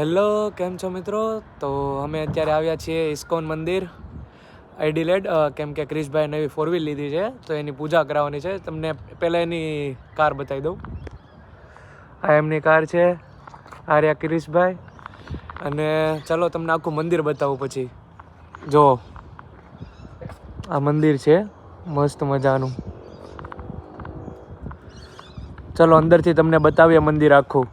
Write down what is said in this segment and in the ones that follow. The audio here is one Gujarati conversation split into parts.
હેલો, કેમ છો મિત્રો? તો અમે અત્યારે આવ્યા છીએ ઇસ્કોન મંદિર એડિલેડ, કેમ કે ક્રિશભાઈ નવી 4 વ્હીલ લીધી છે તો એની પૂજા કરાવવાની છે. તમને પહેલાં એની કાર બતાવી દઉં. આ એમની કાર છે, આ રહ્યા ક્રિશભાઈ. અને ચલો તમને આખું મંદિર બતાવું પછી. જો આ મંદિર છે મસ્ત મજાનું. ચલો અંદરથી તમને બતાવીએ મંદિર આખું.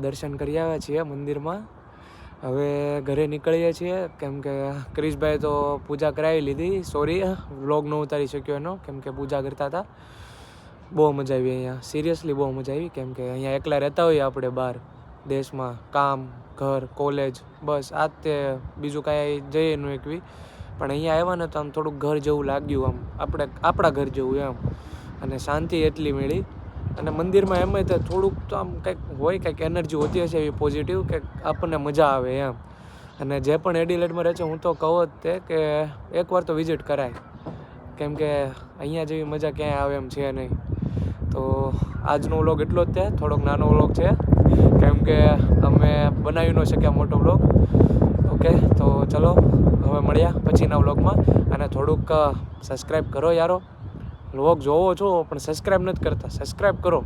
દર્શન કરી આવ્યા છીએ મંદિરમાં. હવે ઘરે નીકળીએ છીએ કેમ કે ક્રિશભાઈ તો પૂજા કરાવી લીધી. સોરી, વ્લોગ ન ઉતારી શક્યો એનો, કેમ કે પૂજા કરતા હતા. બહુ મજા આવી અહીંયા, સિરિયસલી બહુ મજા આવી. કેમ કે અહીંયા એકલા રહેતા હોઈએ આપણે બહાર દેશમાં, કામ, ઘર, કોલેજ, બસ આ જ તે, બીજું કાંઈ જઈએ ન એકવી. પણ અહીંયા આવ્યા ને તો આમ થોડુંક ઘર જેવું લાગ્યું, આમ આપણા ઘર જેવું એમ. અને શાંતિ એટલી મળી. અને મંદિરમાં એમાંય તો થોડુંક તો આમ કંઈક હોય, કંઈક એનર્જી હોતી હશે એવી પોઝિટિવ, કે આપણને મજા આવે એમ. અને જે પણ એડિલેડમાં રહે છે, હું તો કહું જ તે કે એકવાર તો વિઝિટ કરાય, કેમ કે અહીંયા જેવી મજા ક્યાંય આવે એમ છે નહીં. તો આજનો વ્લોગ એટલો જ તે, થોડોક નાનો વ્લોગ છે, કેમ કે અમે બનાવી ન શક્યા મોટો વ્લોગ. ઓકે, તો ચલો હવે મળ્યા પછીના વ્લોગમાં. અને થોડુંક સબસ્ક્રાઈબ કરો યારો. વ્લોગ જોવો છો પણ સબસ્ક્રાઈબ નથી કરતા, સબસ્ક્રાઈબ કરો.